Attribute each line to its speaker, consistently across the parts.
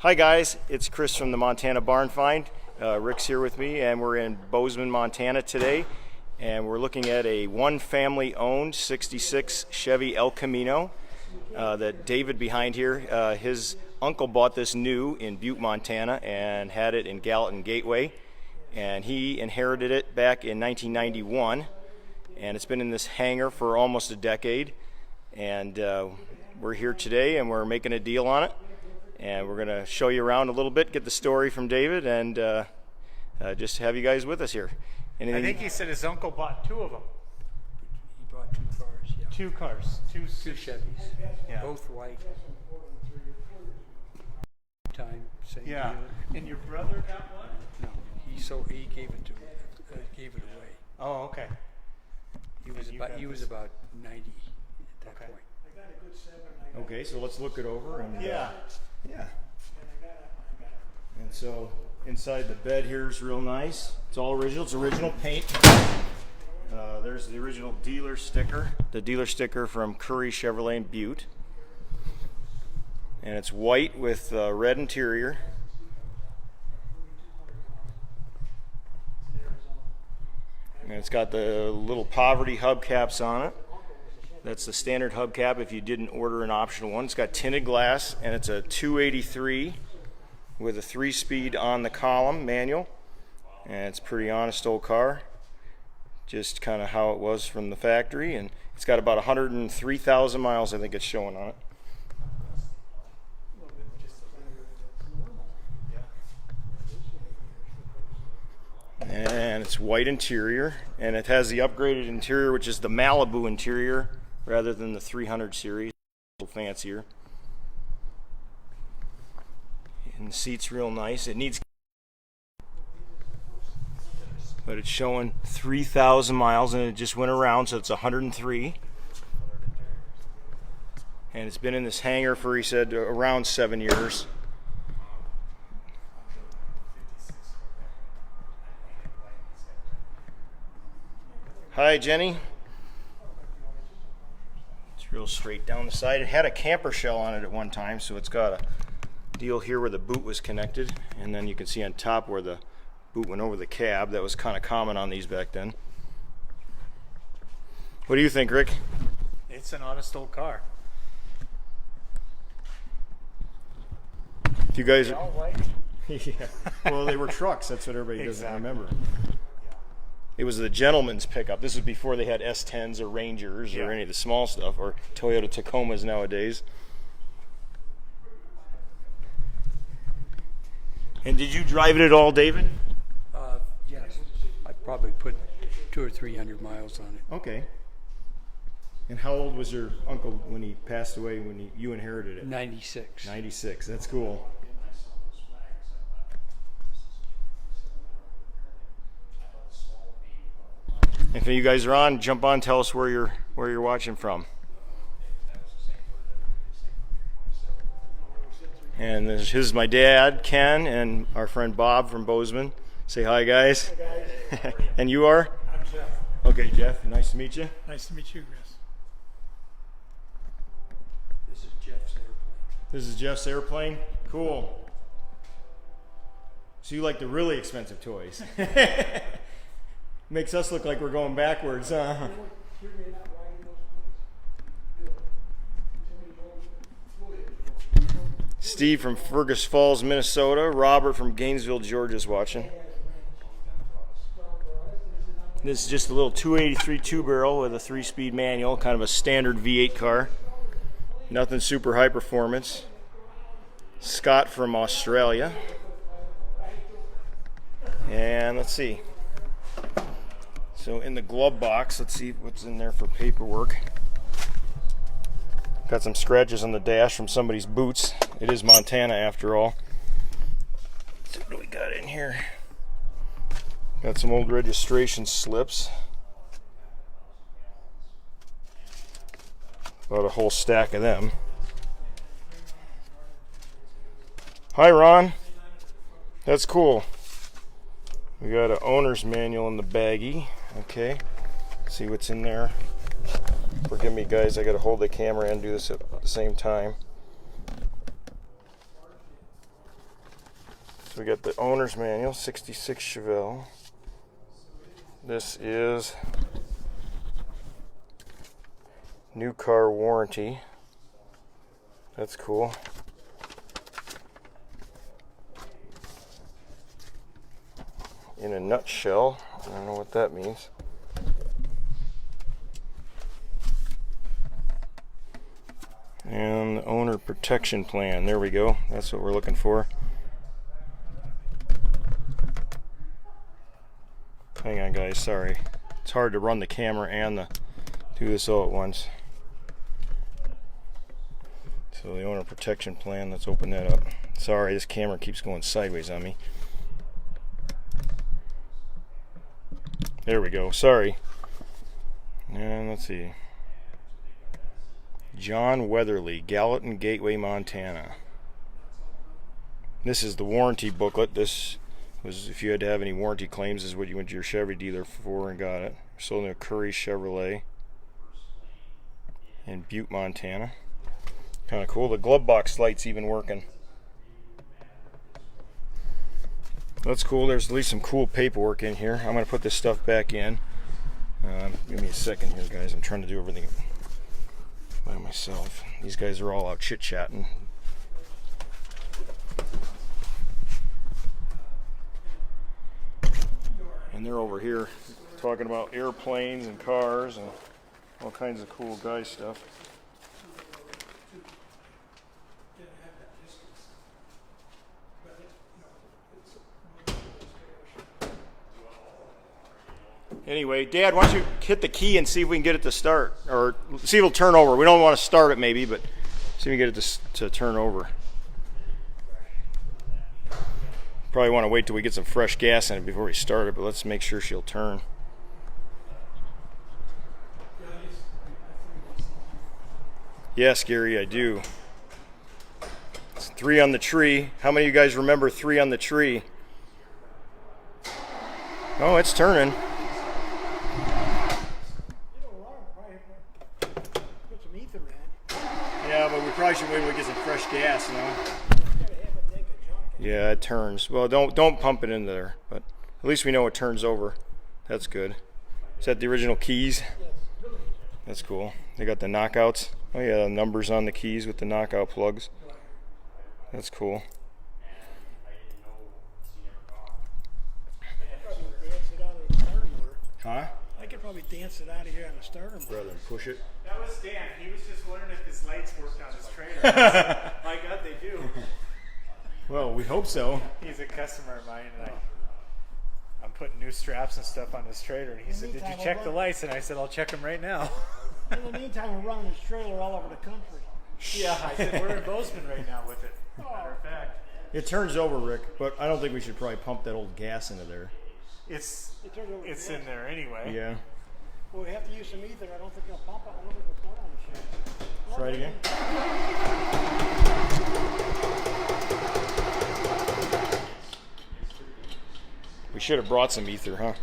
Speaker 1: Hi guys, it's Chris from the Montana Barn Find. Rick's here with me and we're in Bozeman, Montana today, and we're looking at a one family owned 66 Chevy El Camino that David behind here, his uncle bought this new in Butte, Montana and had it in Gallatin Gateway, and he inherited it back in 1991, and it's been in this hangar for almost a decade, and we're here today and we're making a deal on it. And we're going to show you around a little bit, get the story from David, and just have you guys with us here.
Speaker 2: I think he said his uncle bought two of them.
Speaker 3: He bought two cars, yeah.
Speaker 2: Two cars. Two
Speaker 3: Chevys.
Speaker 2: Yeah.
Speaker 3: Both white. Time, same
Speaker 2: Yeah.
Speaker 3: dealer.
Speaker 2: And your brother got one?
Speaker 3: No, he gave it to gave it away.
Speaker 2: Oh, okay.
Speaker 3: He was about 90 at that point.
Speaker 1: Okay, so let's look it over. And
Speaker 2: Yeah.
Speaker 1: Yeah. And so inside the bed here is real nice. It's all original. It's original paint. There's the original dealer sticker. The dealer sticker from Curry Chevrolet in Butte. And it's white with red interior. And it's got the little poverty hubcaps on it. That's the standard hubcap if you didn't order an optional one. It's got tinted glass, and it's a 283 with a 3-speed on the column manual, and it's a pretty honest old car, just kind of how it was from the factory, and it's got about 103,000 miles I think it's showing on it. And it's white interior, and it has the upgraded interior, which is the Malibu interior rather than the 300 series, a little fancier. And the seat's real nice. It needs, but it's showing 3,000 miles, and it just went around, so it's 103. And it's been in this hangar for, he said, around 7 years. Hi, Jenny. It's real straight down the side. It had a camper shell on it at one time, so it's got a deal here where the boot was connected, and then you can see on top where the boot went over the cab. That was kind of common on these back then. What do you think, Rick?
Speaker 2: It's an honest old car.
Speaker 1: If you guys
Speaker 2: They all white?
Speaker 1: yeah. Well, they were trucks. That's what everybody doesn't
Speaker 2: Exactly.
Speaker 1: remember. It was the gentleman's pickup. This was before they had S10s or Rangers or any of the small stuff, or Toyota Tacomas nowadays. And did you drive it at all, David?
Speaker 3: Yes, I probably put 200 or 300 miles on it.
Speaker 1: Okay. And how old was your uncle when he passed away, when you inherited it?
Speaker 3: 96.
Speaker 1: 96. That's cool. If you guys are on, jump on, tell us where you're watching from. And this is my dad, Ken, and our friend Bob from Bozeman. Say hi, guys.
Speaker 2: Hi, guys.
Speaker 1: And you are?
Speaker 2: I'm Jeff.
Speaker 1: Okay, Jeff. Nice to meet you.
Speaker 2: Nice to meet you, Chris.
Speaker 3: This is Jeff's airplane.
Speaker 1: This is Jeff's airplane. Cool. So you like the really expensive toys. Makes us look like we're going backwards, huh? Steve from Fergus Falls, Minnesota. Robert from Gainesville, Georgia is watching. This is just a little 283 two-barrel with a 3-speed manual, kind of a standard V8 car. Nothing super high performance. Scott from Australia. And let's see. So in the glove box, let's see what's in there for paperwork. Got some scratches on the dash from somebody's boots. It is Montana after all. So what do we got in here? Got some old registration slips. About a whole stack of them. Hi, Ron. That's cool. We got an owner's manual in the baggie. Okay, let's see what's in there. Forgive me, guys, I gotta hold the camera and do this at the same time. So we got the owner's manual, 66 Chevelle. This is new car warranty. That's cool. In a nutshell, I don't know what that means. And the owner protection plan. There we go. That's what we're looking for. Hang on, guys. Sorry. It's hard to run the camera and do this all at once. So the owner protection plan. Let's open that up. Sorry, this camera keeps going sideways on me. There we go. Sorry. And let's see. John Weatherly, Gallatin Gateway, Montana. This is the warranty booklet. This was if you had to have any warranty claims, is what you went to your Chevy dealer for and got it. Sold in a Curry Chevrolet in Butte, Montana. Kind of cool. The glove box light's even working. That's cool. There's at least some cool paperwork in here. I'm going to put this stuff back in. Give me a second here, guys. I'm trying to do everything by myself. These guys are all out chit-chatting. And they're over here talking about airplanes and cars and all kinds of cool guy stuff. Anyway, Dad, why don't you hit the key and see if we can get it to start, or see if it'll turn over. We don't want to start it maybe, but see if we can get it to turn over. Probably want to wait till we get some fresh gas in it before we start it, but let's make sure she'll turn. Yes, Gary, I do. It's 3 on the tree. How many of you guys remember 3 on the tree? Oh, it's turning. Yeah, but we probably should wait till we get some fresh gas, you know. Yeah, it turns. Well, don't pump it in there, but at least we know it turns over. That's good. Is that the original keys? That's cool. They got the knockouts. Oh yeah, the numbers on the keys with the knockout plugs. That's cool. Huh?
Speaker 4: I could probably dance it out of here on a starter motor.
Speaker 1: Rather than push it.
Speaker 2: That was Dan. He was just wondering if his lights worked on his trailer. My God, they do.
Speaker 1: Well, we hope so.
Speaker 2: He's a customer of mine, and I'm putting new straps and stuff on his trailer. And he said, "Did you check the lights?" And I said, "I'll check them right now."
Speaker 4: In the meantime, we're running this trailer all over the country.
Speaker 2: Yeah, I said we're in Bozeman right now with it. Matter of fact,
Speaker 1: It turns over, Rick, but I don't think we should probably pump that old gas into there.
Speaker 2: it's
Speaker 4: It's
Speaker 2: in there anyway.
Speaker 1: Yeah.
Speaker 4: Well, we have to use some ether. I don't think they'll pump it. I don't think they'll put it on the shit.
Speaker 1: Try it again. We should have brought some ether, huh?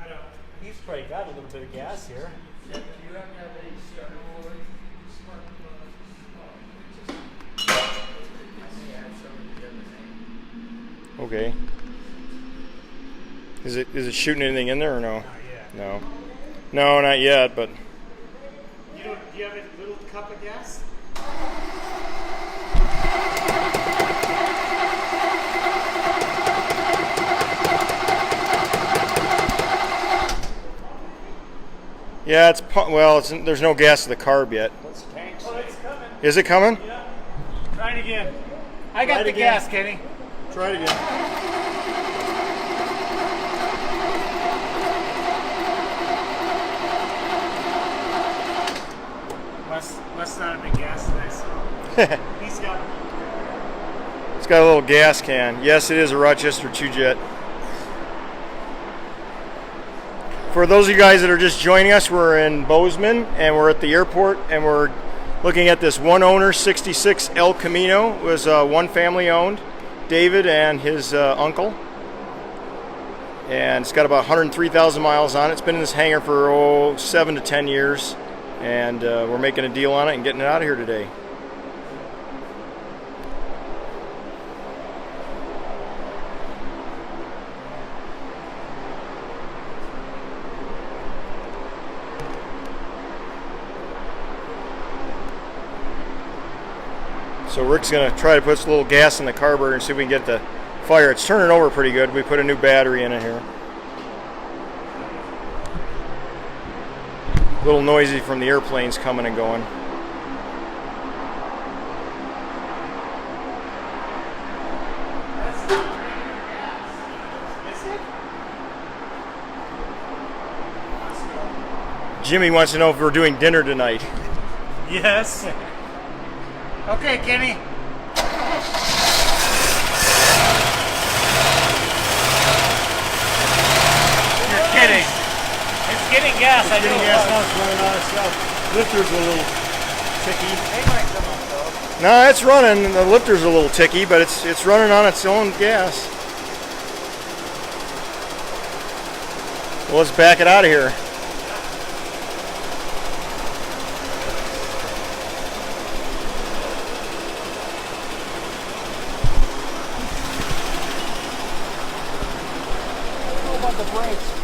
Speaker 2: I don't. He's probably got a little bit of gas here.
Speaker 1: Okay. Is it shooting anything in there or no?
Speaker 2: Not yet.
Speaker 1: No. No, not yet, but
Speaker 2: Do you have a little cup of gas?
Speaker 1: yeah, there's no gas to the carb yet.
Speaker 2: Oh, it's coming.
Speaker 1: Is it coming?
Speaker 2: Yeah. Try it again. I got
Speaker 1: Try it
Speaker 2: the
Speaker 1: again.
Speaker 2: gas, Kenny.
Speaker 1: Try it again.
Speaker 2: Must not have been gas today. He's got.
Speaker 1: It's got a little gas can. Yes, it is a Rochester 2-jet. For those of you guys that are just joining us, we're in Bozeman and we're at the airport and we're looking at this one owner 66 El Camino. It was one family owned, David and his uncle. And it's got about 103,000 miles on it. It's been in this hangar for 7 to 10 years. And we're making a deal on it and getting it out of here today. So Rick's gonna try to put a little gas in the carburetor and see if we can get the fire. It's turning over pretty good. We put a new battery in it here. A little noisy from the airplanes coming and going. Jimmy wants to know if we're doing dinner tonight.
Speaker 2: Yes. Okay, Kenny. You're kidding. It's getting gas. I know.
Speaker 1: It's running out of stuff. Lifter's a little ticky.
Speaker 2: They might come up though.
Speaker 1: No, it's running. The lifter's a little ticky, but it's running on its own gas. Well, let's back it out of here.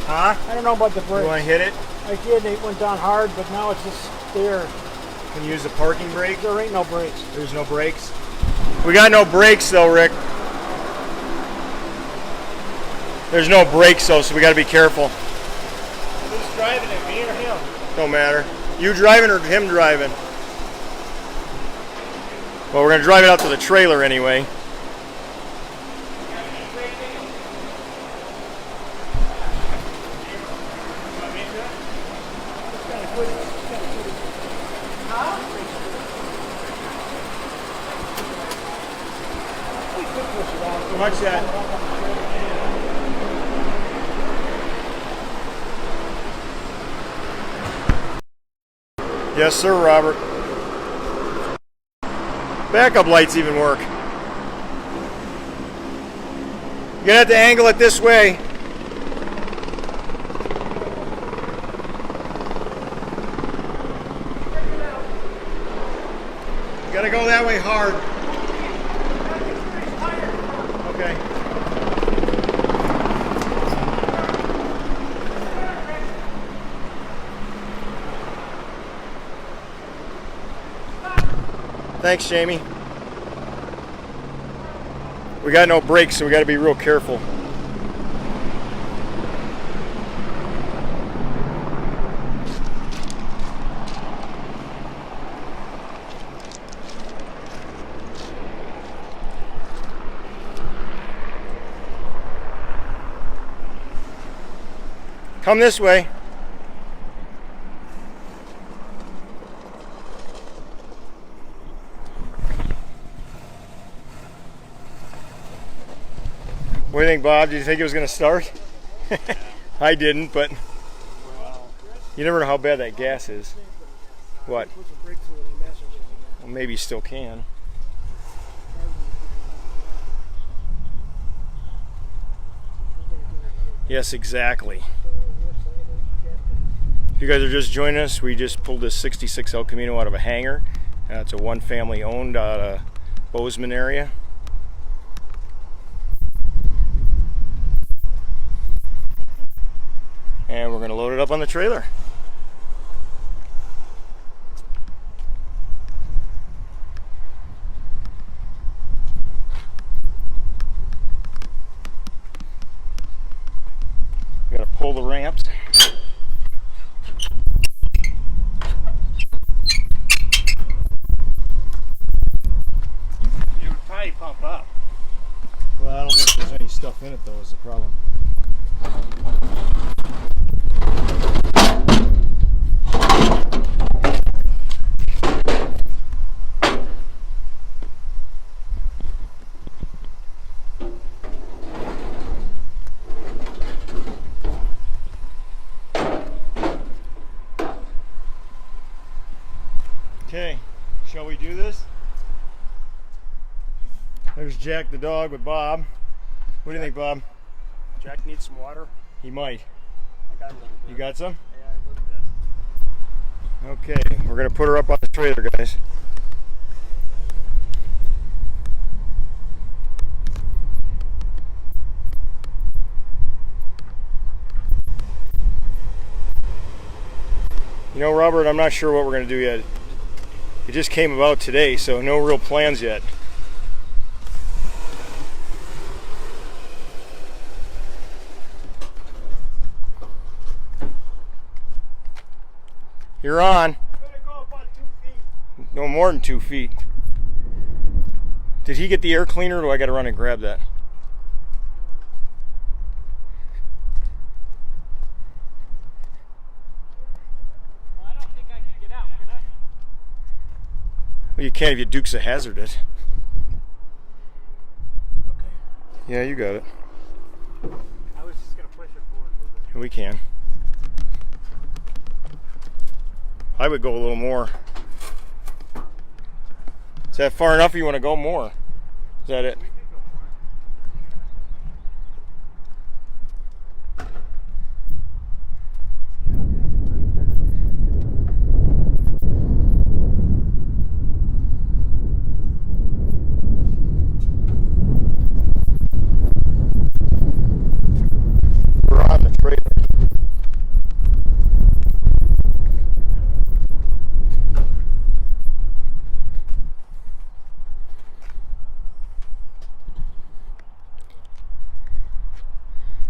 Speaker 1: Huh?
Speaker 4: I don't know about the
Speaker 1: You
Speaker 4: brakes.
Speaker 1: want to hit it?
Speaker 4: I did, they went down hard, but now it's just there.
Speaker 1: Can you use the parking brake?
Speaker 4: There ain't no brakes.
Speaker 1: There's no brakes. We got no brakes though, Rick. There's no brakes though, so we got to be careful.
Speaker 2: Who's driving it, me or him?
Speaker 1: Don't matter. You driving or him driving? Well, we're gonna drive it out to the trailer anyway. Watch that. Yes, sir, Robert. Backup lights even work. You're gonna have to angle it this way. You gotta go that way hard. Okay. Thanks, Jamie. We got no brakes, so we got to be real careful. Come this way. What do you think, Bob? Did you think it was going to start? I didn't, but you never know how bad that gas is. What? Well, maybe you still can. Yes, exactly. If you guys are just joining us, we just pulled this 66 El Camino out of a hangar. It's a one family owned out of Bozeman area. And we're going to load it up on the trailer. Got to pull the ramps.
Speaker 2: You would probably pump up.
Speaker 1: Well, I don't think there's any stuff in it though, is the problem. Okay, shall we do this? There's Jack the dog with Bob. What do you think, Bob?
Speaker 4: Jack needs some water.
Speaker 1: He might.
Speaker 4: I got a little bit.
Speaker 1: You got some?
Speaker 4: Yeah, a little bit.
Speaker 1: Okay, we're gonna put her up on the trailer, guys. You know, Robert, I'm not sure what we're gonna do yet. It just came about today, so no real plans yet. You're on.
Speaker 4: Better go about 2 feet.
Speaker 1: No more than 2 feet. Did he get the air cleaner, or do I got to run and grab that?
Speaker 4: Well, I don't think I can get out, can I?
Speaker 1: Well, you can't if you Dukes of Hazzard it.
Speaker 4: Okay.
Speaker 1: Yeah, you got it.
Speaker 4: I was just going to push it forward a little bit.
Speaker 1: We can. I would go a little more. Is that far enough, or you want to go more? Is that it? We're on the trailer.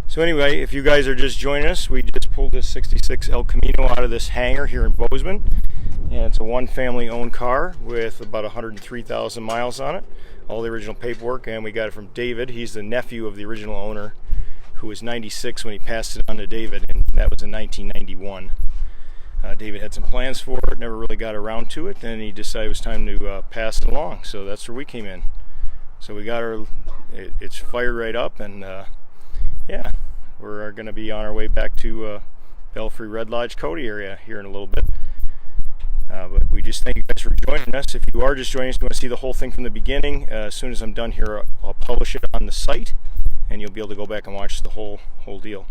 Speaker 1: So anyway, if you guys are just joining us, we just pulled this 66 El Camino out of this hangar here in Bozeman. And it's a one family owned car with about 103,000 miles on it. All the original paperwork, and we got it from David. He's the nephew of the original owner, who was 96 when he passed it on to David, and that was in 1991. David had some plans for it, never really got around to it, then he decided it was time to pass it along. So that's where we came in. So we got it's fired right up, and yeah, we're going to be on our way back to Belfry Red Lodge Cody area here in a little bit. But we just thank you guys for joining us. If you are just joining us, you want to see the whole thing from the beginning, as soon as I'm done here, I'll publish it on the site, and you'll be able to go back and watch the whole deal.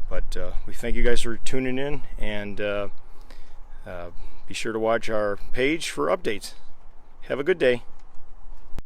Speaker 1: But we thank you guys for tuning in, and be sure to watch our page for updates. Have a good day.